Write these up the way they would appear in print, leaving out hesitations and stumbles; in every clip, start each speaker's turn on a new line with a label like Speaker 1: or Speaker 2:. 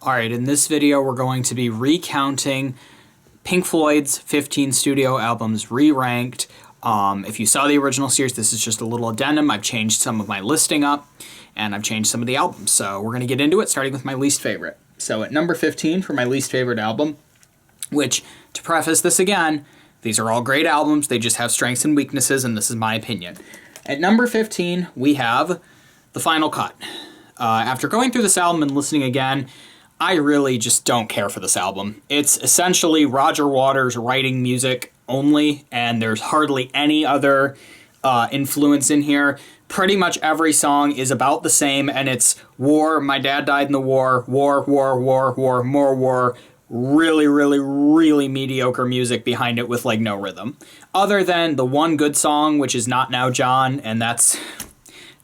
Speaker 1: Alright, in this video we're going to be recounting Pink Floyd's 15 studio albums re-ranked. If you saw the original series, this is just a little addendum. I've changed some of my listing up, and I've changed some of the albums. So we're going to get into it, starting with my least favorite. So at number 15 for my least favorite album, which, to preface this again, these are all great albums, they just have strengths and weaknesses, and this is my opinion. At number 15, we have The Final Cut. After going through this album and listening again, I really just don't care for this album. It's essentially Roger Waters writing music only, and there's hardly any other influence in here. Pretty much every song is about the same, and it's war, my dad died in the war, war, war, war, war, more war. Really, really, really mediocre music behind it with, like, no rhythm. Other than the one good song, which is Not Now, John, and that's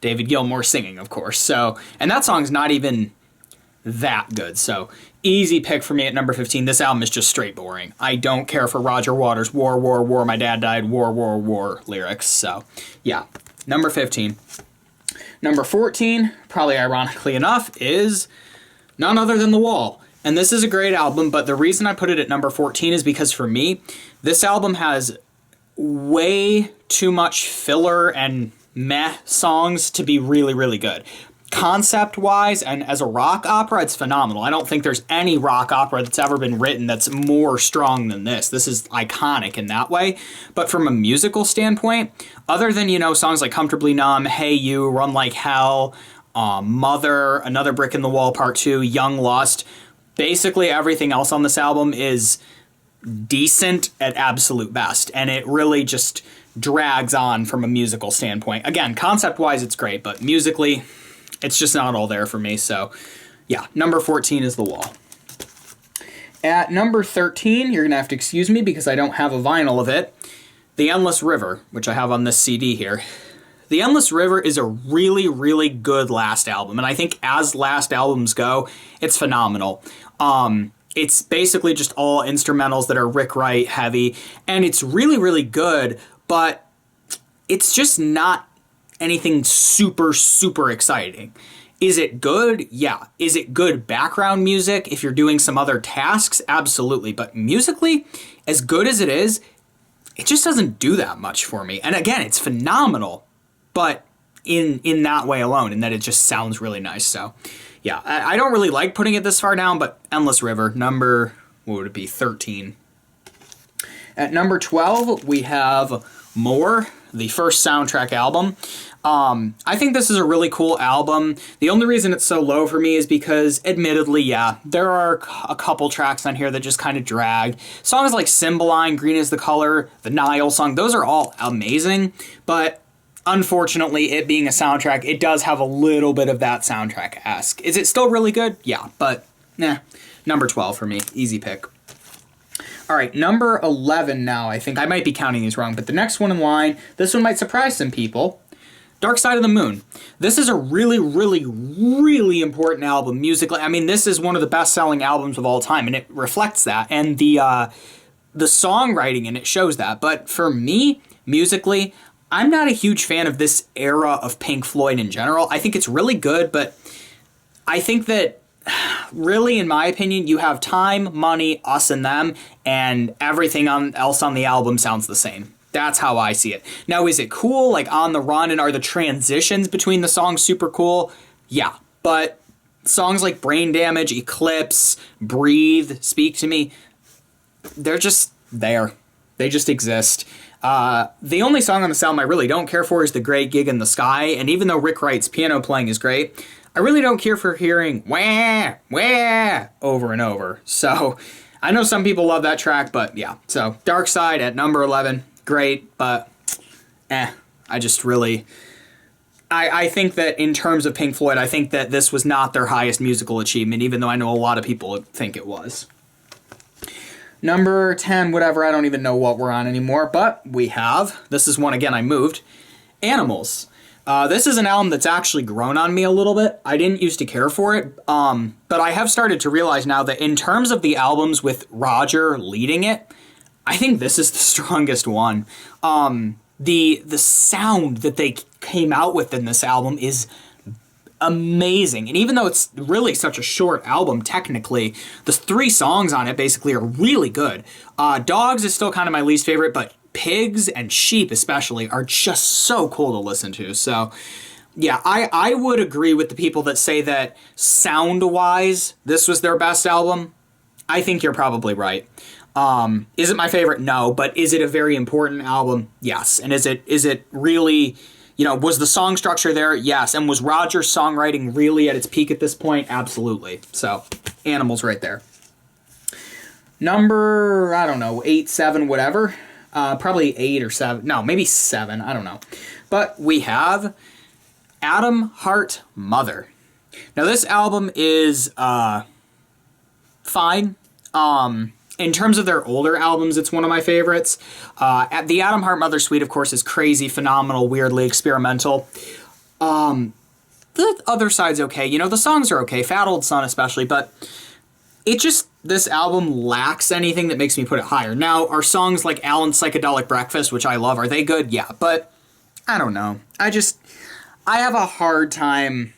Speaker 1: David Gilmour singing, of course. So, and that song's not even that good. So, easy pick for me at number 15. This album is just straight boring. I don't care for Roger Waters' war, war, war, my dad died, war, war, war lyrics. So, yeah. Number 15. Number 14, probably ironically enough, is none other than The Wall. And this is a great album, but the reason I put it at number 14 is because for me, this album has way too much filler and meh songs to be really, really good. Concept-wise, and as a rock opera, it's phenomenal. I don't think there's any rock opera that's ever been written that's more strong than this. This is iconic in that way. But from a musical standpoint, other than, you know, songs like Comfortably Numb, Hey You, Run Like Hell, Mother, Another Brick in the Wall Part 2, Young Lust, basically everything else on this album is decent at absolute best. And it really just drags on from a musical standpoint. Again, concept-wise, it's great, but musically, it's just not all there for me. So, yeah, number 14 is The Wall. At number 13, you're going to have to excuse me because I don't have a vinyl of it, The Endless River, which I have on this CD here. The Endless River is a really, really good last album, and I think as last albums go, it's phenomenal. It's basically just all instrumentals that are Rick Wright heavy, and it's really, really good, but it's just not anything super, super exciting. Is it good? Yeah. Is it good background music if you're doing some other tasks? Absolutely. But musically, as good as it is, it just doesn't do that much for me. And again, it's phenomenal, but in that way alone, in that it just sounds really nice. So, yeah, I don't really like putting it this far down, but Endless River, number, what would it be, 13. At number 12, we have More, the first soundtrack album. I think this is a really cool album. The only reason it's so low for me is because, admittedly, yeah, there are a couple tracks on here that just kind of drag. Songs like Cymbeline, Green is the Color, the Nile song, those are all amazing, but unfortunately, it being a soundtrack, it does have a little bit of that soundtrack-esque. Is it still really good? Yeah, but, nah. Number 12 for me. Easy pick. All right, number 11 now. I think I might be counting these wrong, but the next one in line, this one might surprise some people. Dark Side of the Moon. This is a really, really, really important album musically. I mean, this is one of the best-selling albums of all time, and it reflects that. And the songwriting in it shows that. But for me, musically, I'm not a huge fan of this era of Pink Floyd in general. I think it's really good, but I think that really, in my opinion, you have Time, Money, Us and Them, and everything else on the album sounds the same. That's how I see it. Now, is it cool, like On the Run, and are the transitions between the songs super cool? Yeah, but songs like Brain Damage, Eclipse, Breathe, Speak to Me, they're just there. They just exist. The only song on this album I really don't care for is The Great Gig in the Sky, and even though Rick Wright's piano playing is great, I really don't care for hearing wah, wah over and over. So, I know some people love that track, but yeah. So, Dark Side at number 11. Great, but I just really, I think that in terms of Pink Floyd, I think that this was not their highest musical achievement, even though I know a lot of people think it was. Number 10, whatever, I don't even know what we're on anymore, but we have, this is one again I moved, Animals. This is an album that's actually grown on me a little bit. I didn't used to care for it, but I have started to realize now that in terms of the albums with Roger leading it, I think this is the strongest one. The sound that they came out with in this album is amazing. And even though it's really such a short album, technically, the 3 songs on it basically are really good. Dogs is still kind of my least favorite, but Pigs and Sheep especially are just so cool to listen to. So yeah, I would agree with the people that say that sound-wise, this was their best album. I think you're probably right. Is it my favorite? No, but is it a very important album? Yes. And is it really, was the song structure there? Yes. And was Roger's songwriting really at its peak at this point? Absolutely. So, Animals right there. Number, I don't know, 8, 7, whatever. Probably 8 or 7. No, maybe 7. I don't know. But we have Aagama, Hart, Mother. Now, this album is fine. In terms of their older albums, it's one of my favorites. The Aagama, Hart, Mother suite, of course, is crazy, phenomenal, weirdly experimental. The other side's okay. The songs are okay, Fat Old Son especially, but this album lacks anything that makes me put it higher. Now, are songs like Alan's Psychedelic Breakfast, which I love, are they good? Yeah, but I don't know. I have a hard time,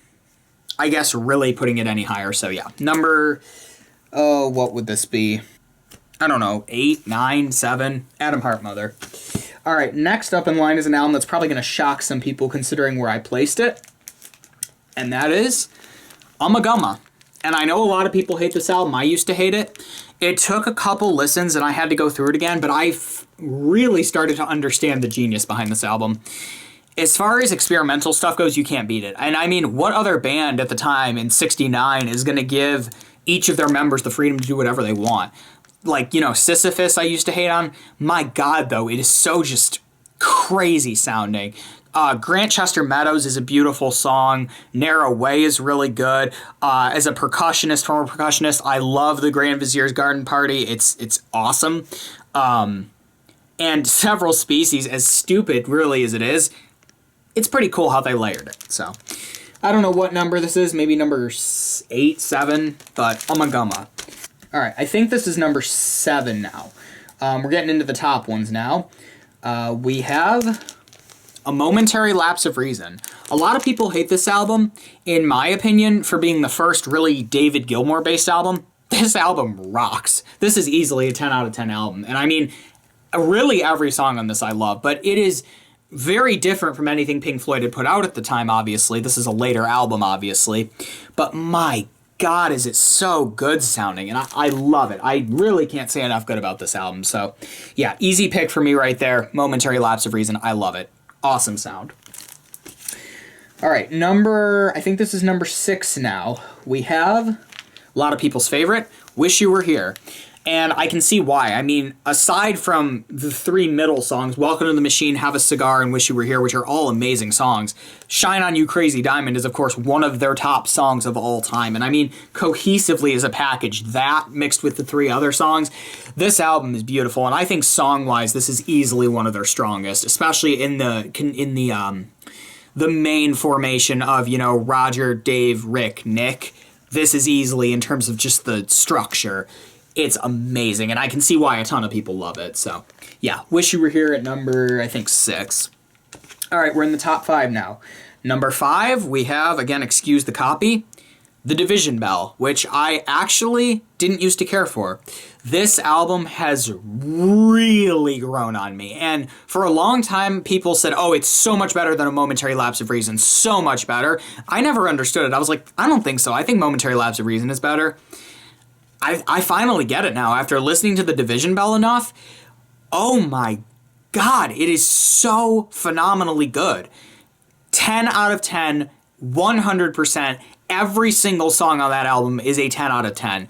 Speaker 1: I guess, really putting it any higher. So yeah, what would this be? I don't know, 8, 9, 7, Aagama, Hart, Mother. All right, next up in line is an album that's probably going to shock some people considering where I placed it. And that is Aagama. And I know a lot of people hate this album. I used to hate it. It took a couple listens and I had to go through it again, but I really started to understand the genius behind this album. As far as experimental stuff goes, you can't beat it. And I mean, what other band at the time in '69 is going to give each of their members the freedom to do whatever they want? Like, Sisyphus I used to hate on. My God, though, it is so just crazy sounding. Grantchester Meadows is a beautiful song. Narrow Way is really good. As a former percussionist, I love the Grand Vizier's Garden Party. It's awesome. And Several Species, as stupid really as it is, it's pretty cool how they layered it. So, I don't know what number this is. Maybe number 8, 7, but Aagama. All right, I think this is number 7 now. We're getting into the top ones now. We have A Momentary Lapse of Reason. A lot of people hate this album, in my opinion, for being the first really David Gilmour-based album. This album rocks. This is easily a 10 out of 10 album. And I mean, really every song on this I love, but it is very different from anything Pink Floyd had put out at the time, obviously. This is a later album, obviously. But my God, is it so good sounding, and I love it. I really can't say enough good about this album. So, yeah, easy pick for me right there. Momentary Lapse of Reason. I love it. Awesome sound. All right, I think this is number 6 now. We have a lot of people's favorite, Wish You Were Here. And I can see why. I mean, aside from the 3 middle songs, Welcome to the Machine, Have a Cigar, and Wish You Were Here, which are all amazing songs, Shine on You Crazy Diamond is, of course, one of their top songs of all time. And I mean, cohesively as a package, that mixed with the 3 other songs, this album is beautiful. And I think song-wise, this is easily one of their strongest, especially in the main formation of, Roger, Dave, Rick, Nick. This is easily, in terms of just the structure, it's amazing, and I can see why a ton of people love it. So, yeah, Wish You Were Here at number, I think, 6. All right, we're in the top 5 now. Number 5, we have, again, excuse the copy, The Division Bell, which I actually didn't used to care for. This album has really grown on me, and for a long time, people said, oh, it's so much better than A Momentary Lapse of Reason, so much better. I never understood it. I was like, I don't think so. I think Momentary Lapse of Reason is better. I finally get it now after listening to The Division Bell enough. Oh my God, it is so phenomenally good. 10 out of 10, 100%. Every single song on that album is a 10 out of 10.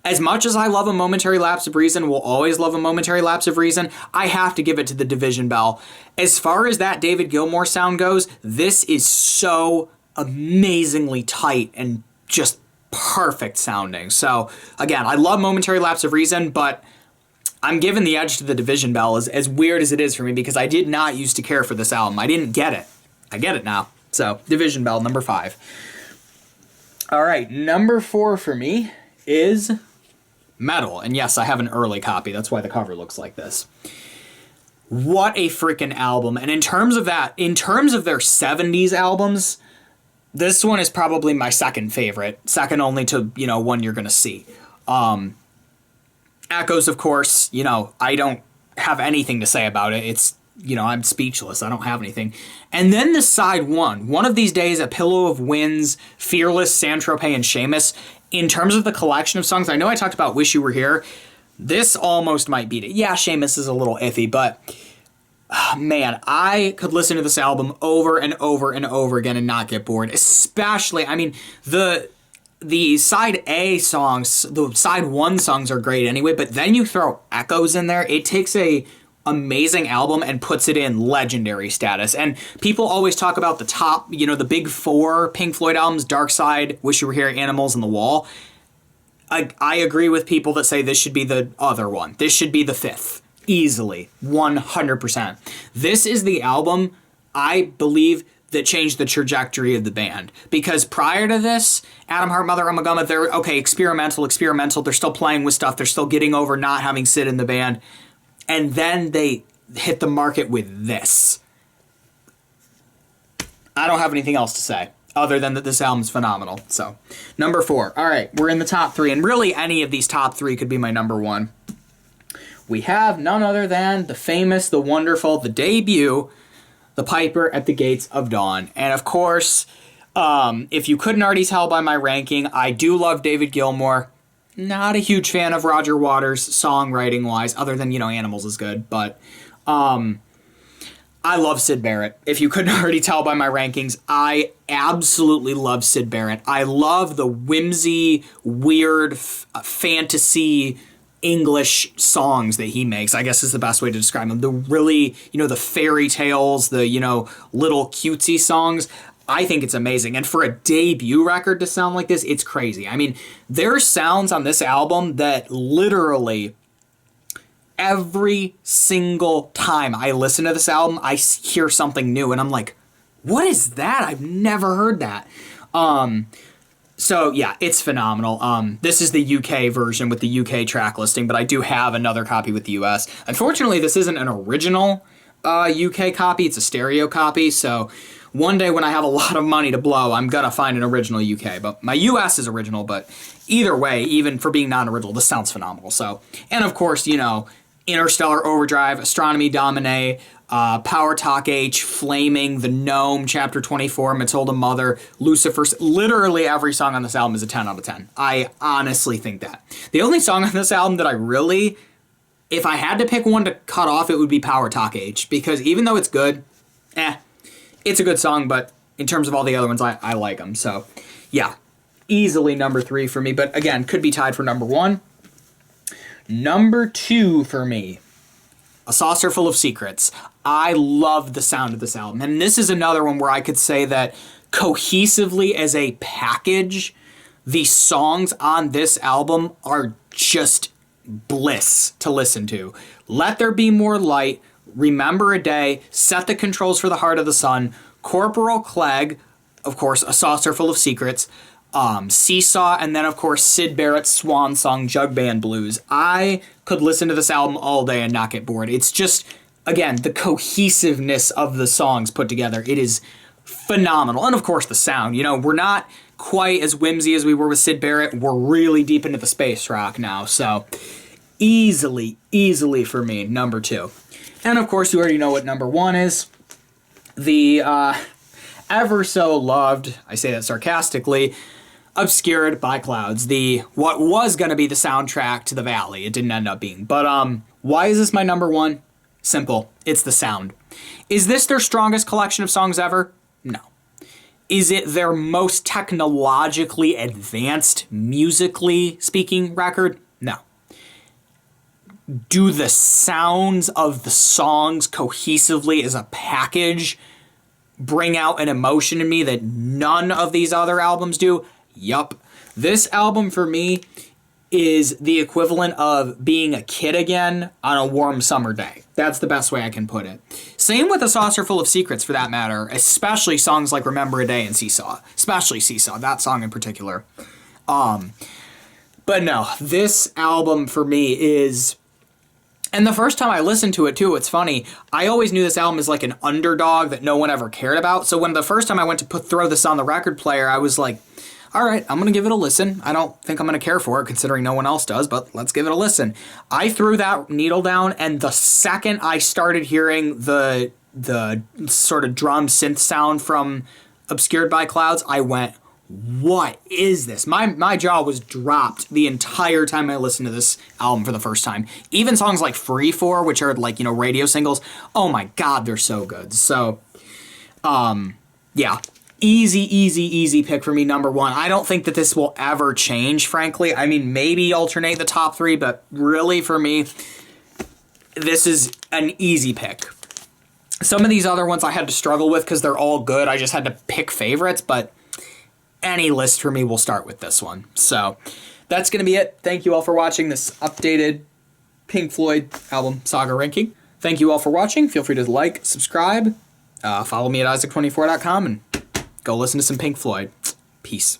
Speaker 1: As much as I love A Momentary Lapse of Reason, will always love A Momentary Lapse of Reason, I have to give it to The Division Bell. As far as that David Gilmour sound goes, this is so amazingly tight and just perfect sounding. So, again, I love Momentary Lapse of Reason, but I'm giving the edge to The Division Bell, as weird as it is for me, because I did not used to care for this album. I didn't get it. I get it now. So, Division Bell, number 5. All right, number 4 for me is Metal. And yes, I have an early copy. That's why the cover looks like this. What a freaking album. And in terms of their 70s albums, This one is probably my second favorite, second only to, one you're going to see. Echoes, of course, I don't have anything to say about it. It's, I'm speechless. I don't have anything. And then the side one of these days, A Pillow of Winds, Fearless, Saint-Tropez, and Seamus. In terms of the collection of songs, I know I talked about Wish You Were Here. This almost might beat it. Yeah, Seamus is a little iffy, but man, I could listen to this album over and over and over again and not get bored. Especially, the side A songs, the side one songs are great anyway, but then you throw Echoes in there. It takes a amazing album and puts it in legendary status. And people always talk about the top, the big four Pink Floyd albums, Dark Side, Wish You Were Here, Animals, and The Wall. I agree with people that say this should be the other one. This should be the fifth. Easily. 100%. This is the album, I believe, that changed the trajectory of the band. Because prior to this, Adam Hart, Mother Aagama, they're, okay, experimental. They're still playing with stuff. They're still getting over not having Sid in the band. And then they hit the market with this. I don't have anything else to say other than that this album's phenomenal. So, number 4. All right, we're in the top 3. And really, any of these top 3 could be my number 1. We have none other than the famous, the wonderful, the debut, The Piper at the Gates of Dawn. And of course, if you couldn't already tell by my ranking, I do love David Gilmour. Not a huge fan of Roger Waters songwriting-wise, other than, Animals is good. But I love Sid Barrett. If you couldn't already tell by my rankings, I absolutely love Sid Barrett. I love the whimsy, weird, fantasy English songs that he makes, I guess is the best way to describe them. The really, the fairy tales, the, little cutesy songs. I think it's amazing. And for a debut record to sound like this, it's crazy. I mean, there are sounds on this album that literally every single time I listen to this album, I hear something new and I'm like, what is that? I've never heard that. So yeah, it's phenomenal. This is the UK version with the UK track listing, but I do have another copy with the US. Unfortunately, this isn't an original UK copy. It's a stereo copy. So one day when I have a lot of money to blow, I'm going to find an original UK. But my US is original, but either way, even for being non-original, this sounds phenomenal. So, and of course, Interstellar Overdrive, Astronomy Domine, Power Talk H, Flaming, The Gnome, Chapter 24, Matilda Mother, Lucifer. Literally every song on this album is a 10 out of 10. I honestly think that. The only song on this album that I really, if I had to pick one to cut off, it would be Power Talk H. Because even though it's good, it's a good song, but in terms of all the other ones, I like them. So, yeah, easily number 3 for me. But again, could be tied for number 1. Number 2 for me, A Saucer Full of Secrets. I love the sound of this album. And this is another one where I could say that cohesively as a package, the songs on this album are just bliss to listen to. Let There Be More Light, Remember a Day, Set the Controls for the Heart of the Sun, Corporal Clegg, of course, A Saucer Full of Secrets, Seesaw, and then, of course, Sid Barrett's swan song, Jug Band Blues. I could listen to this album all day and not get bored. It's just, again, the cohesiveness of the songs put together. It is phenomenal. And, of course, the sound. We're not quite as whimsy as we were with Sid Barrett. We're really deep into the space rock now. So, easily for me, number 2. And, of course, you already know what number 1 is. The ever so loved, I say that sarcastically, Obscured by Clouds. What was going to be the soundtrack to The Valley. It didn't end up being. But why is this my number 1? Simple. It's the sound. Is this their strongest collection of songs ever? No. Is it their most technologically advanced, musically speaking record? No. Do the sounds of the songs cohesively as a package bring out an emotion in me that none of these other albums do? Yup. This album for me is the equivalent of being a kid again on a warm summer day. That's the best way I can put it. Same with A Saucer Full of Secrets, for that matter, especially songs like Remember a Day and Seesaw. Especially Seesaw, that song in particular. But no, this album for me is And the first time I listened to it, too, it's funny, I always knew this album as like an underdog that no one ever cared about. So when the first time I went to throw this on the record player, I was like, all right, I'm going to give it a listen. I don't think I'm going to care for it, considering no one else does, but let's give it a listen. I threw that needle down, and the second I started hearing the sort of drum synth sound from Obscured by Clouds, I went, what is this? My jaw was dropped the entire time I listened to this album for the first time. Even songs like Free For, which are like, radio singles, oh my god, they're so good. So, yeah. Easy pick for me, number one. I don't think that this will ever change, frankly. I mean, maybe alternate the top three, but really for me, this is an easy pick. Some of these other ones I had to struggle with because they're all good. I just had to pick favorites, but any list for me will start with this one. So that's going to be it. Thank you all for watching this updated Pink Floyd album saga ranking. Thank you all for watching. Feel free to like, subscribe, follow me at Isaac24.com, and go listen to some Pink Floyd. Peace.